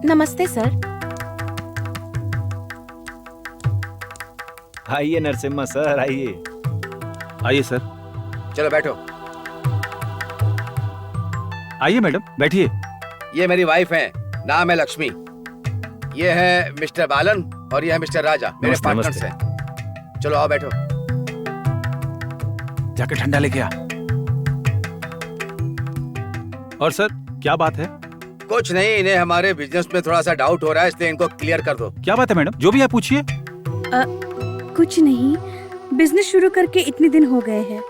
नमस्ते सर। आइए नरसिम्हा सर, आइए। आइए सर। चलो बैठो। आइए मैडम, बैठिए। ये मेरी वाइफ है, नाम है लक्ष्मी। ये है मिस्टर बालन और ये है मिस्टर राजा, मेरे नमस्ते, पार्टनर्स हैं। चलो आओ बैठो। जाके ठंडा लेके आ। और सर, क्या बात है? कुछ नहीं, इन्हें हमारे बिजनेस में थोड़ा सा डाउट हो रहा है, इसलिए इनको क्लियर कर दो। क्या बात है मैडम, जो भी है पूछिए। कुछ नहीं, बिजनेस शुरू करके इतने दिन हो गए हैं,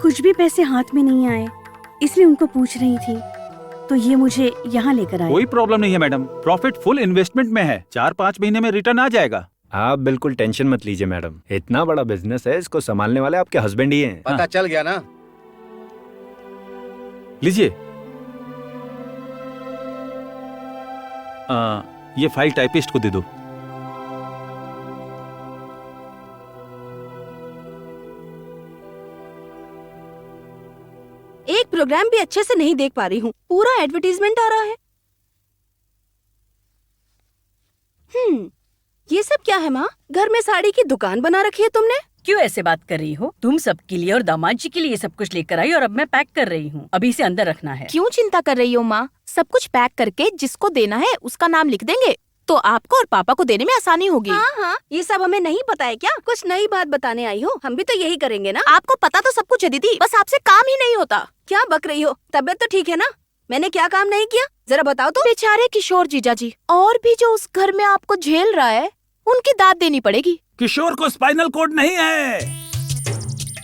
कुछ भी पैसे हाथ में नहीं आए, इसलिए उनको पूछ रही थी, तो ये मुझे यहाँ लेकर आए। कोई प्रॉब्लम नहीं है मैडम, प्रॉफिट फुल इन्वेस्टमेंट में है, 4-5 महीने में रिटर्न आ जाएगा। आप बिल्कुल टेंशन मत लीजिए मैडम, इतना बड़ा बिजनेस है, इसको संभालने वाले आपके हस्बैंड ही हैं। पता चल गया ना? लीजिए। ये फाइल टाइपिस्ट को दे दो। एक प्रोग्राम भी अच्छे से नहीं देख पा रही हूँ, पूरा एडवर्टीजमेंट आ रहा है। ये सब क्या है माँ? घर में साड़ी की दुकान बना रखी है तुमने? क्यों ऐसे बात कर रही हो? तुम सबके लिए और दामाद जी के लिए ये सब कुछ लेकर आई और अब मैं पैक कर रही हूँ। अभी इसे अंदर रखना है। क्यों चिंता कर रही हो माँ? सब कुछ पैक करके जिसको देना है उसका नाम लिख देंगे, तो आपको और पापा को देने में आसानी होगी। हाँ, ये सब हमें नहीं पता है क्या? कुछ नई बात बताने आई हो? हम भी तो यही करेंगे ना। आपको पता तो सब कुछ है दीदी, बस आपसे काम ही नहीं होता। क्या बक रही हो? तबीयत तो ठीक है ना? मैंने क्या काम नहीं किया, जरा बताओ तो। बेचारे किशोर जीजा जी, और भी जो उस घर में आपको झेल रहा है, उनकी दाद देनी पड़ेगी। किशोर को स्पाइनल कोड नहीं है।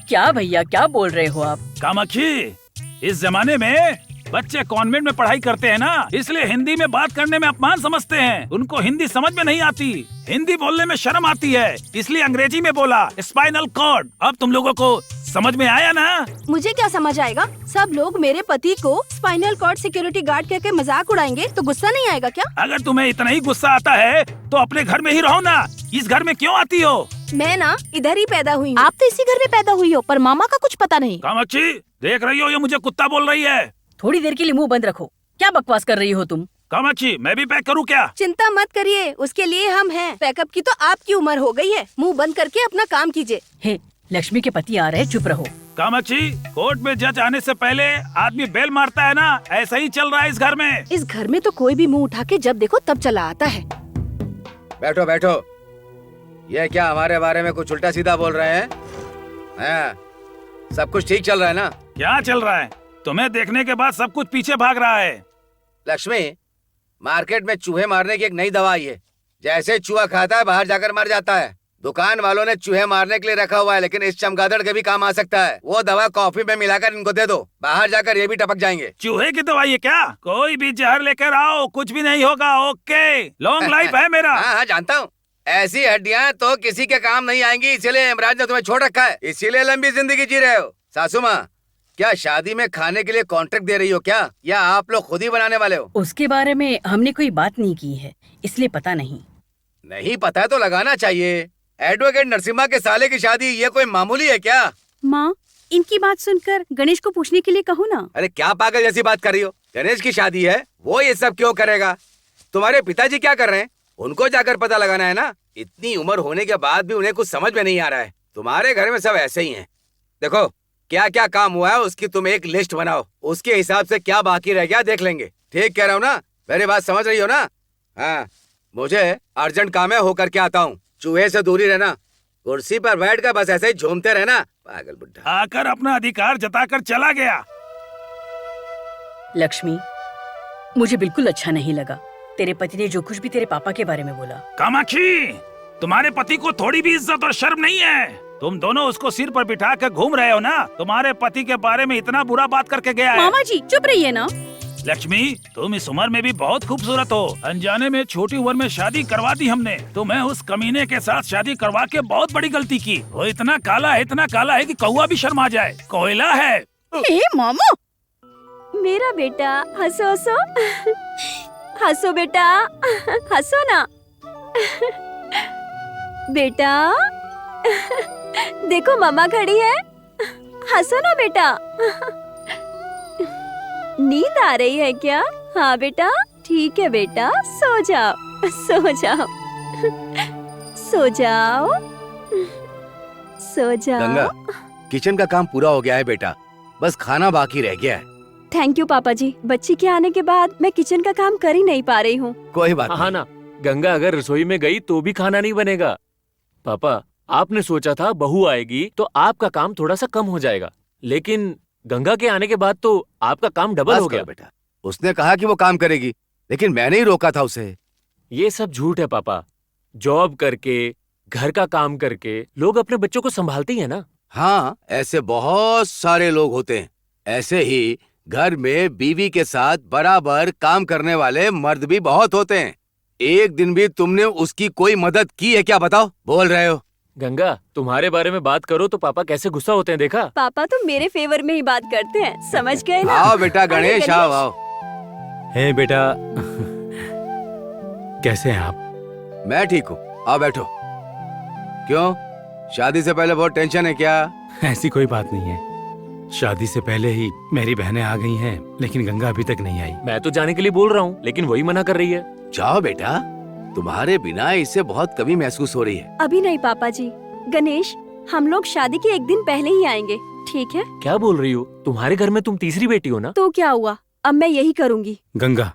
क्या भैया, क्या बोल रहे हो आप? कामाक्षी, इस जमाने में बच्चे कॉन्वेंट में पढ़ाई करते हैं ना, इसलिए हिंदी में बात करने में अपमान समझते हैं। उनको हिंदी समझ में नहीं आती, हिंदी बोलने में शर्म आती है, इसलिए अंग्रेजी में बोला स्पाइनल कॉर्ड। अब तुम लोगों को समझ में आया ना? मुझे क्या समझ आएगा? सब लोग मेरे पति को स्पाइनल कॉर्ड सिक्योरिटी गार्ड कहकर मजाक उड़ाएंगे तो गुस्सा नहीं आएगा क्या? अगर तुम्हें इतना ही गुस्सा आता है तो अपने घर में ही रहो ना, इस घर में क्यों आती हो? मैं ना इधर ही पैदा हुई हूँ। आप तो इसी घर में पैदा हुई हो, पर मामा का कुछ पता नहीं। कामाक्षी, देख रही हो ये मुझे कुत्ता बोल रही है। थोड़ी देर के लिए मुंह बंद रखो। क्या बकवास कर रही हो तुम? कामाक्षी, मैं भी पैक करूँ क्या? चिंता मत करिए, उसके लिए हम हैं। पैकअप की तो आपकी उम्र हो गई है, मुंह बंद करके अपना काम कीजिए। हे, लक्ष्मी के पति आ रहे हैं, चुप रहो। कामाक्षी, कोर्ट में जज आने से पहले आदमी बेल मारता है ना, ऐसा ही चल रहा है इस घर में। इस घर में तो कोई भी मुंह उठा के जब देखो तब चला आता है। बैठो बैठो। ये क्या हमारे बारे में कुछ उल्टा सीधा बोल रहे हैं? सब कुछ ठीक चल रहा है ना? क्या चल रहा है? तुम्हें देखने के बाद सब कुछ पीछे भाग रहा है। लक्ष्मी, मार्केट में चूहे मारने की एक नई दवा आई है। जैसे चूहा खाता है बाहर जाकर मर जाता है। दुकान वालों ने चूहे मारने के लिए रखा हुआ है, लेकिन इस चमगादड़ के भी काम आ सकता है। वो दवा कॉफी में मिलाकर इनको दे दो, बाहर जाकर ये भी टपक जाएंगे। चूहे की दवाई है क्या? कोई भी जहर लेकर आओ, कुछ भी नहीं होगा। ओके, लॉन्ग लाइफ है मेरा। हाँ, जानता हूँ। ऐसी हड्डियाँ तो किसी के काम नहीं आएंगी, इसीलिए यमराज ने तुम्हें छोड़ रखा है, इसीलिए लंबी जिंदगी जी रहे हो। सासू माँ, क्या शादी में खाने के लिए कॉन्ट्रैक्ट दे रही हो क्या, या आप लोग खुद ही बनाने वाले हो? उसके बारे में हमने कोई बात नहीं की है, इसलिए पता नहीं। नहीं पता है तो लगाना चाहिए। एडवोकेट नरसिम्हा के साले की शादी ये कोई मामूली है क्या? माँ, इनकी बात सुनकर गणेश को पूछने के लिए कहो ना। अरे क्या पागल जैसी बात कर रही हो? गणेश की शादी है, वो ये सब क्यों करेगा? तुम्हारे पिताजी क्या कर रहे हैं, उनको जाकर पता लगाना है ना। इतनी उम्र होने के बाद भी उन्हें कुछ समझ में नहीं आ रहा है। तुम्हारे घर में सब ऐसे ही हैं। देखो, क्या क्या काम हुआ है उसकी तुम एक लिस्ट बनाओ, उसके हिसाब से क्या बाकी रह गया देख लेंगे। ठीक कह रहा हूँ ना? मेरी बात समझ रही हो ना? हाँ, मुझे अर्जेंट काम है, होकर के आता हूँ। चूहे से दूरी रहना, कुर्सी पर बैठ कर बस ऐसे ही झूमते रहना, पागल बुड्ढा। आकर अपना अधिकार जताकर चला गया। लक्ष्मी, मुझे बिल्कुल अच्छा नहीं लगा तेरे पति ने जो कुछ भी तेरे पापा के बारे में बोला। कामाक्षी, तुम्हारे पति को थोड़ी भी इज्जत और शर्म नहीं है। तुम दोनों उसको सिर पर बिठा कर घूम रहे हो ना। तुम्हारे पति के बारे में इतना बुरा बात करके गया है। मामा जी चुप रहिए ना। लक्ष्मी, तुम इस उम्र में भी बहुत खूबसूरत हो। अनजाने में छोटी उम्र में शादी करवा दी हमने। तुम्हें उस कमीने के साथ शादी करवा के बहुत बड़ी गलती की। वो इतना काला है कि कौवा भी शर्मा जाए। कोयला है। हे मामा, मेरा बेटा हंसो हंसो हंसो बेटा, हंसो ना बेटा। देखो मम्मा खड़ी है, हंसो ना बेटा। नींद आ रही है क्या? हाँ बेटा, ठीक है बेटा, सो जाओ, सो जाओ, सो जाओ, सो जाओ। गंगा, किचन का काम पूरा हो गया है बेटा, बस खाना बाकी रह गया है। थैंक यू पापा जी। बच्ची के आने के बाद मैं किचन का काम कर ही नहीं पा रही हूँ। कोई बात हाँ ना, गंगा अगर रसोई में गई तो भी खाना नहीं बनेगा। पापा, आपने सोचा था बहू आएगी तो आपका काम थोड़ा सा कम हो जाएगा, लेकिन गंगा के आने के बाद तो आपका काम डबल बस हो करो गया। बेटा, उसने कहा कि वो काम करेगी, लेकिन मैंने ही रोका था उसे। ये सब झूठ है पापा। जॉब करके, घर का काम करके लोग अपने बच्चों को संभालते ही है ना। हाँ, ऐसे बहुत सारे लोग होते हैं। ऐसे ही घर में बीवी के साथ बराबर काम करने वाले मर्द भी बहुत होते हैं। एक दिन भी तुमने उसकी कोई मदद की है क्या? बताओ, बोल रहे हो। गंगा, तुम्हारे बारे में बात करो तो पापा कैसे गुस्सा होते हैं, देखा? पापा तो मेरे फेवर में ही बात करते हैं, समझ गए ना? आओ बेटा गणेश, आओ आओ। हे बेटा, कैसे हैं आप? मैं ठीक हूँ, आओ बैठो। क्यों, शादी से पहले बहुत टेंशन है क्या? ऐसी कोई बात नहीं है। शादी से पहले ही मेरी बहनें आ गई हैं, लेकिन गंगा अभी तक नहीं आई। मैं तो जाने के लिए बोल रहा हूँ, लेकिन वही मना कर रही है। जाओ बेटा, तुम्हारे बिना इसे बहुत कमी महसूस हो रही है। अभी नहीं पापा जी। गणेश, हम लोग शादी के एक दिन पहले ही आएंगे, ठीक है? क्या बोल रही हो? तुम्हारे घर में तुम तीसरी बेटी हो ना? तो क्या हुआ, अब मैं यही करूँगी। गंगा,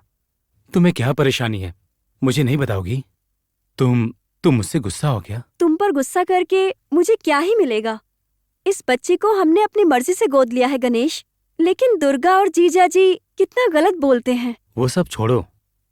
तुम्हें क्या परेशानी है, मुझे नहीं बताओगी? तुम मुझसे गुस्सा हो गया? तुम पर गुस्सा करके मुझे क्या ही मिलेगा? इस बच्चे को हमने अपनी मर्जी से गोद लिया है गणेश, लेकिन दुर्गा और जीजा जी कितना गलत बोलते हैं। वो सब छोड़ो,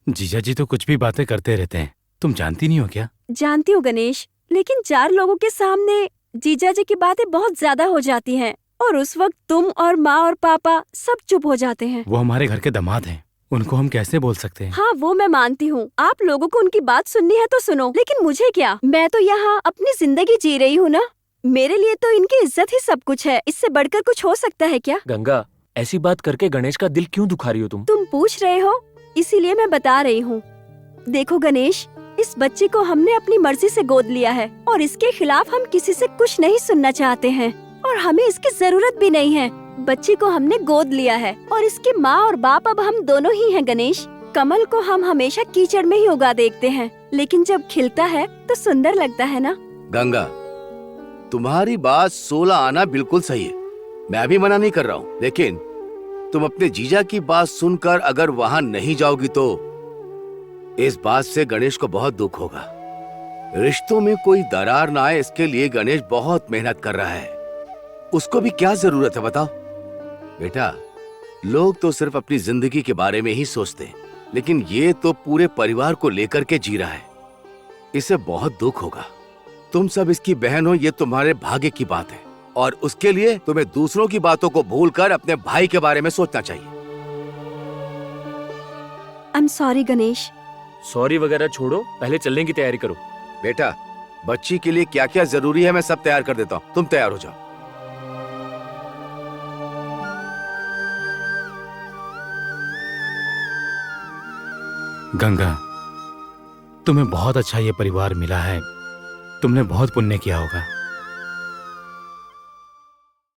जीजा जी तो कुछ भी बातें करते रहते हैं, तुम जानती नहीं हो क्या? जानती हूँ गणेश, लेकिन 4 लोगों के सामने जीजा जी की बातें बहुत ज्यादा हो जाती हैं, और उस वक्त तुम और माँ और पापा सब चुप हो जाते हैं। वो हमारे घर के दामाद हैं, उनको हम कैसे बोल सकते हैं? हाँ, वो मैं मानती हूँ। आप लोगों को उनकी बात सुननी है तो सुनो, लेकिन मुझे क्या? मैं तो यहाँ अपनी जिंदगी जी रही हूँ ना। मेरे लिए तो इनकी इज्जत ही सब कुछ है। इससे बढ़कर कुछ हो सकता है क्या? गंगा, ऐसी बात करके गणेश का दिल क्यों दुखा रही हो तुम? तुम पूछ रहे हो, इसीलिए मैं बता रही हूँ। देखो गणेश, इस बच्चे को हमने अपनी मर्जी से गोद लिया है, और इसके खिलाफ हम किसी से कुछ नहीं सुनना चाहते हैं, और हमें इसकी जरूरत भी नहीं है। बच्चे को हमने गोद लिया है, और इसकी माँ और बाप अब हम दोनों ही हैं गणेश। कमल को हम हमेशा कीचड़ में ही उगा देखते हैं, लेकिन जब खिलता है तो सुंदर लगता है ना? गंगा, तुम्हारी बात 16 आना बिल्कुल सही है, मैं भी मना नहीं कर रहा हूँ, लेकिन तुम अपने जीजा की बात सुनकर अगर वहाँ नहीं जाओगी तो इस बात से गणेश को बहुत दुख होगा। रिश्तों में कोई दरार ना आए, इसके लिए गणेश बहुत मेहनत कर रहा है। उसको भी क्या जरूरत है बताओ? बेटा, लोग तो सिर्फ अपनी जिंदगी के बारे में ही सोचते हैं, लेकिन ये तो पूरे परिवार को लेकर के जी रहा है। इसे बहुत दुख होगा। तुम सब इसकी बहन हो, ये तुम्हारे भाग्य की बात है, और उसके लिए तुम्हें दूसरों की बातों को भूलकर अपने भाई के बारे में सोचना चाहिए। I am sorry Ganesh. Sorry वगैरह छोड़ो, पहले चलने की तैयारी करो। बेटा, बच्ची के लिए क्या क्या जरूरी है मैं सब तैयार कर देता हूँ, तुम तैयार हो जाओ। गंगा, तुम्हें बहुत अच्छा ये परिवार मिला है, तुमने बहुत पुण्य किया होगा।